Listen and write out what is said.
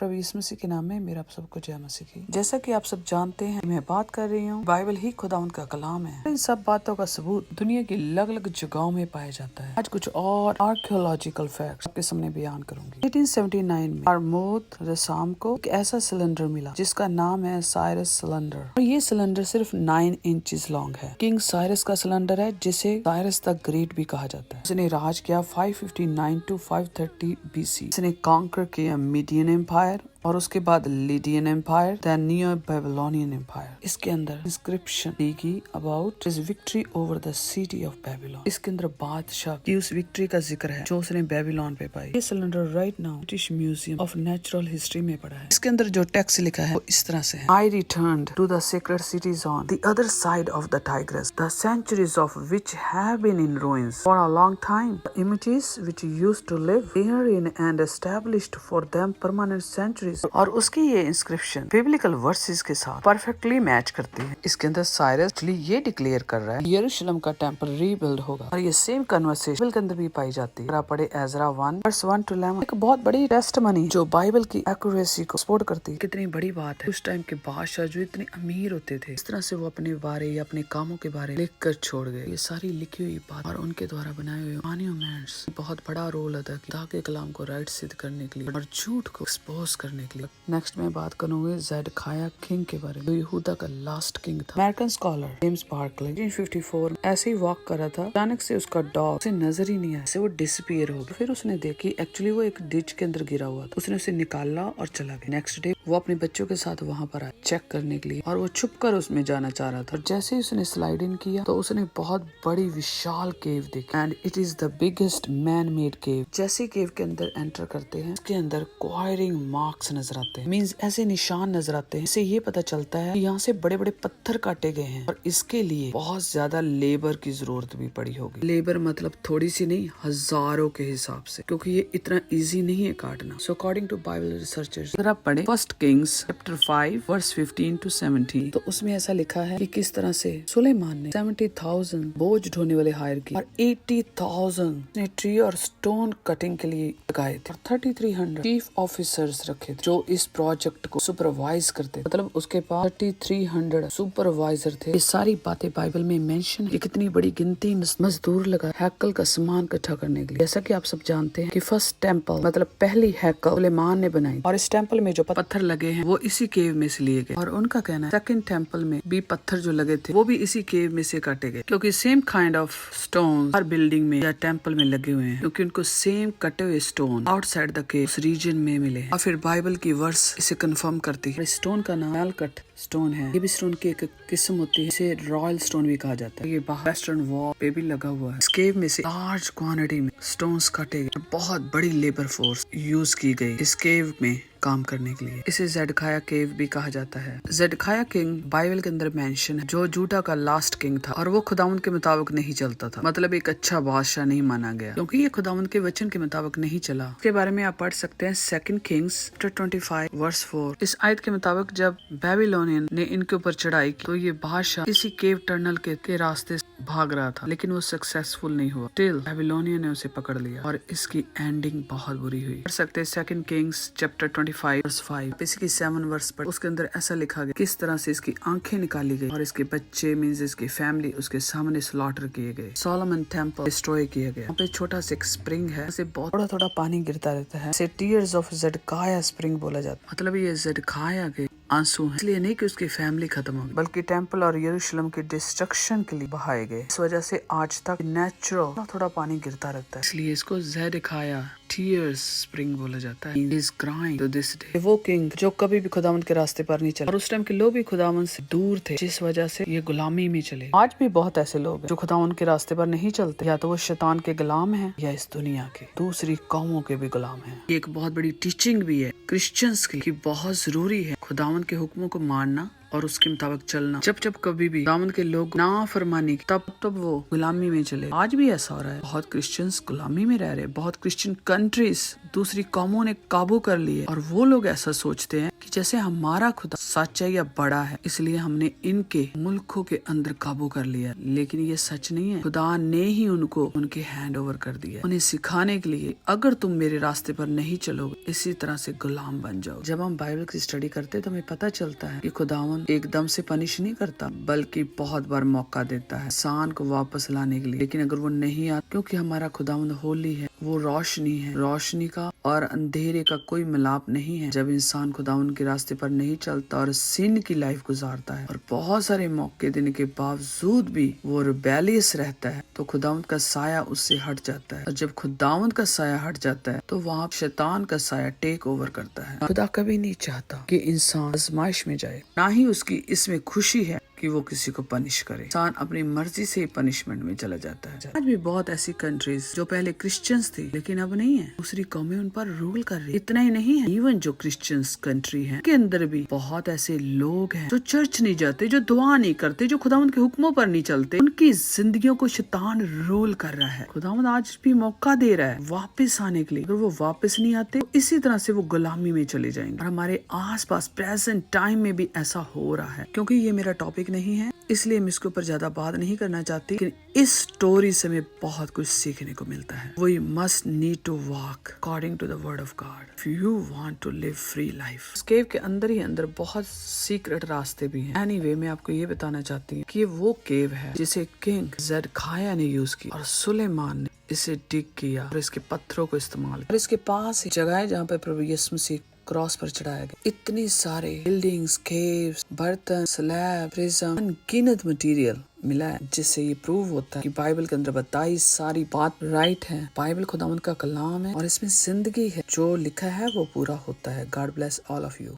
प्रभु यीशु मसीह के नाम में मेरा आप सबको जय मसीह की। जैसा कि आप सब जानते हैं, मैं बात कर रही हूँ बाइबल ही खुदावंद का कलाम है। इन सब बातों का सबूत दुनिया की अलग अलग जगहों में पाया जाता है। आज कुछ और आर्कियोलॉजिकल फैक्ट्स आपके सामने बयान करूंगी। 1879 में आर्मोथ रसाम को एक ऐसा सिलेंडर मिला जिसका नाम है साइरस सिलेंडर, और ये सिलेंडर सिर्फ 9 इंचेस लॉन्ग है। किंग साइरस का सिलेंडर है, जिसे साइरस द ग्रेट भी कहा जाता है। इसने राज किया 559 to 530 BC। इसने कॉन्कर किया मीडियन एम्पायर और उसके बाद Lydian empire, the neo Babylonian empire. इसके अंदर इंस्क्रिप्शन लिखी about his victory over the city of Babylon. इसके अंदर बादशाह की उस विक्ट्री का जिक्र है जो उसने बेबीलोन पे पाई। ये cylinder right now British museum of natural history में पड़ा है। इसके अंदर जो टेक्स्ट लिखा है वो इस तरह से है। I returned to the sacred cities on the other side of the Tigris, the centuries of which have been in ruins for a long time. The images which used to live therein and established for them permanent sanctuaries. और उसकी ये inscription biblical versus के साथ perfectly match करती है। इसके अंदर Cyrus ये डिक्लेयर कर रहा है यरूशलेम का टेम्पल रीबिल्ड होगा, और ये सेम कन्वर्सेशन के अंदर भी पाई जाती है। अगर आप पढ़े एजरा 1:1-11, एक बहुत बड़ी टेस्टमनी जो बाइबल की एक्यूरेसी को सपोर्ट करती है। कितनी बड़ी बात है, उस टाइम के बादशाह जो इतने अमीर होते थे, इस तरह से वो अपने बारे या अपने कामों के बारे लिख कर छोड़ गए। ये सारी लिखी हुई बात और उनके द्वारा बनाए हुए मॉन्यूमेंट्स बहुत बड़ा रोल अदा किया ताकि कलाम को राइट सिद्ध करने के लिए और झूठ को एक्सपोज करने के लिए। नेक्स्ट मैं बात करूंगी ज़ेडकिया किंग के बारे में, जो यहूदा का लास्ट किंग था। अमेरिकन स्कॉलर जेम्स बार्कले 1954 ऐसे ही वॉक कर रहा था, अचानक से उसका डॉग उसे नजर ही नहीं आया, से वो डिसअपीयर हो गया। फिर उसने देखी एक्चुअली वो एक डिच के अंदर गिरा हुआ था। उसने उसे निकाला और चला गया। नेक्स्ट डे वो अपने बच्चों के साथ वहां पर आया चेक करने के लिए, और वो छुप कर उसमें जाना चाह रहा था। और जैसे ही उसने स्लाइड इन किया तो उसने बहुत बड़ी विशाल केव देखी, and it is the biggest man made cave. जैसे केव के अंदर एंटर करते हैं, उसके अंदर क्वायरिंग मार्क्स नजर आते हैं, मींस ऐसे निशान नजर आते हैं। इससे ये पता चलता है कि यहाँ से बड़े बड़े पत्थर काटे गए हैं, और इसके लिए बहुत ज्यादा लेबर की जरूरत भी पड़ी होगी। लेबर मतलब थोड़ी सी नहीं, हजारों के हिसाब से, क्योंकि ये इतना इजी नहीं है काटना। So according to Bible researchers, अगर आप पढ़े फर्स्ट किंग्स चैप्टर 5:15-17, तो उसमें ऐसा लिखा है कि किस तरह से सुलेमान ने 70,000 बोझ ढोने वाले हायर किए, और 80,000 ने ट्री और स्टोन कटिंग के लिए लगाए थे, और 3300 चीफ ऑफिसर्स रखे थे जो इस प्रोजेक्ट को सुपरवाइज करते। मतलब उसके पास 3300 सुपरवाइजर थे। ये सारी बातें बाइबल में मेंशन है। कितनी बड़ी गिनती मजदूर लगा हैकल का सामान इकट्ठा करने के लिए। जैसा कि आप सब जानते हैं कि फर्स्ट टेम्पल मतलब पहली हैकल सुलेमान ने बनाई, और इस टेम्पल में जो पत्थर लगे हैं वो इसी केव में से लिए गए। और उनका कहना है सेकंड टेम्पल में भी पत्थर जो लगे थे वो भी इसी केव में से काटे गए, क्योंकि same kind of stone her building में या टेम्पल में लगे हुए हैं, क्योंकि उनको सेम कटे हुए स्टोन आउटसाइड द केव उस रीजन में मिले हैं। और फिर बाइबल की वर्स इसे कंफर्म करती है। स्टोन का नाम एलकट स्टोन है। ये भी स्टोन की एक किस्म होती है, इसे रॉयल स्टोन भी कहा जाता है। ये बाहर वेस्टर्न वॉल पे भी लगा हुआ है। इस केव में से लार्ज क्वांटिटी में स्टोन्स काटे गए। बहुत बड़ी लेबर फोर्स यूज की गई इस केव में काम करने के लिए। इसे ज़ेडकिया केव भी कहा जाता है। ज़ेडकिया किंग बाइबल के अंदर मेंशन है, जो जूडा का लास्ट किंग था, और वो खुदावंद के मुताबिक नहीं चलता था। मतलब एक अच्छा बादशाह नहीं माना गया, क्योंकि ये खुदावंद के वचन के मुताबिक नहीं चला। इसके बारे में आप पढ़ सकते हैं 2 किंग्स चैप्टर 25:4। इस आयत के मुताबिक जब बेबीलोनियन ने इनके ऊपर चढ़ाई की तो ये बादशाह इसी केव टनल के रास्ते भाग रहा था, लेकिन वो सक्सेसफुल नहीं हुआ। स्टिल बेबीलोनियन ने उसे पकड़ लिया, और इसकी एंडिंग बहुत बुरी हुई। पढ़ सकते हैं 2 किंग्स चैप्टर 25:5। इसकी 7 वर्स पर उसके अंदर ऐसा लिखा गया किस तरह से इसकी आंखें निकाली गई, और इसके बच्चे मींस इसकी फैमिली उसके सामने स्लॉटर किए गए। सोलोमन टेम्पल डिस्ट्रॉय किया गया। यहाँ पे छोटा सा एक स्प्रिंग है, इसे बहुत थोड़ा थोड़ा पानी गिरता रहता है। इसे टीयर्स ऑफ ज़ेडकिया स्प्रिंग बोला जाता है। मतलब ये ज़ेडकिया के आंसू हैं, इसलिए नहीं कि उसकी फैमिली खत्म हो गई, बल्कि टेम्पल और यरूशलेम के डिस्ट्रक्शन के लिए बहाए गए। इस वजह से आज तक नेचुरल थोड़ा पानी गिरता रहता है, इसलिए इसको ज़ेडकिया टीयर्स स्प्रिंग बोला जाता है। He is crying to this day। वो किंग जो कभी भी खुदावंद के रास्ते पर नहीं चला, और उस टाइम के लोग भी खुदावंद से दूर थे, जिस वजह से ये गुलामी में चले। आज भी बहुत ऐसे लोग हैं जो खुदावंद के रास्ते पर नहीं चलते, या तो वो शैतान के गुलाम हैं या इस दुनिया के दूसरी कौमों के भी गुलाम हैं। ये एक बहुत बड़ी टीचिंग भी है क्रिश्चियंस की, बहुत जरूरी है खुदावंद के हुक्मों को मानना और उसके मुताबिक चलना। जब जब कभी भी खुदावंद के लोग नाफरमानी तब वो गुलामी में चले। आज भी ऐसा हो रहा है, बहुत क्रिश्चियंस गुलामी में रह रहे हैं, बहुत क्रिश्चियन कंट्रीज दूसरी कौमों ने काबू कर लिए, और वो लोग ऐसा सोचते हैं कि जैसे हमारा खुदा सच्चा या बड़ा है, इसलिए हमने इनके मुल्कों के अंदर काबू कर लिया, लेकिन ये सच नहीं है। खुदा ने ही उनको उनके हैंड ओवर कर दिया, उन्हें सिखाने के लिए अगर तुम मेरे रास्ते पर नहीं चलोगे इसी तरह से गुलाम बन जाओ। जब हम बाइबल की स्टडी करते हैं तो हमें पता चलता है कि खुदावन एकदम से पनिश नहीं करता, बल्कि बहुत बार मौका देता है इंसान को वापस लाने के लिए। लेकिन अगर वो नहीं आता, क्योंकि हमारा खुदावन होली है, वो रोशनी है, रोशनी का और अंधेरे का कोई मिलाप नहीं है। जब इंसान खुदावन के रास्ते पर नहीं चलता और सिन की लाइफ गुजारता है और बहुत सारे मौके देने के बावजूद भी वो रिबेलियस रहता है, तो खुदावंद का साया उससे हट जाता है। और जब खुदावंद का साया हट जाता है तो वहाँ शैतान का साया टेक ओवर करता है। खुदा कभी नहीं चाहता कि इंसान आजमाइश में जाए, ना ही उसकी इसमें खुशी है कि वो किसी को पनिश करे। इंसान अपनी मर्जी से पनिशमेंट में चला जाता है। आज भी बहुत ऐसी कंट्रीज जो पहले क्रिश्चियंस थी लेकिन अब नहीं है, दूसरी कौमें उन पर रूल कर रही। इतना ही नहीं है, इवन जो क्रिश्चियंस कंट्री है के अंदर भी बहुत ऐसे लोग हैं जो चर्च नहीं जाते, जो दुआ नहीं करते, जो खुदावंद के हुक्मों पर नहीं चलते। उनकी जिंदगियों को शैतान रूल कर रहा है। खुदावंद आज भी मौका दे रहा है वापस आने के लिए। अगर वो वापस नहीं आते तो इसी तरह से वो गुलामी में चले जाएंगे। और हमारे आस पास प्रेजेंट टाइम में भी ऐसा हो रहा है। क्योंकि ये मेरा टॉपिक नहीं है इसलिए मैं इसके ऊपर ज्यादा बात नहीं करना चाहती, लेकिन इस स्टोरी से हमें बहुत कुछ सीखने को मिलता है। We must need to walk according to the word of God if you want to live free life। इस केव के अंदर ही अंदर बहुत सीक्रेट रास्ते भी हैं। एनीवे मैं आपको ये बताना चाहती हूँ कि ये वो केव है जिसे किंग ज़ेडकिया ने यूज किया और सुलेमान ने इसे डिग किया और इसके पत्थरों को इस्तेमाल किया। और इसके पास जगह है जहाँ पे प्रभु यीशु मसीह क्रॉस पर चढ़ाया गया। इतनी सारे बिल्डिंग्स, केव्स, बर्तन, स्लैब, प्रिज्म, अनगिनत मटेरियल मिला है, जिससे ये प्रूव होता है कि बाइबल के अंदर बताई सारी बात राइट है। बाइबल खुदावंद का कलाम है और इसमें जिंदगी है। जो लिखा है वो पूरा होता है। God bless all of you.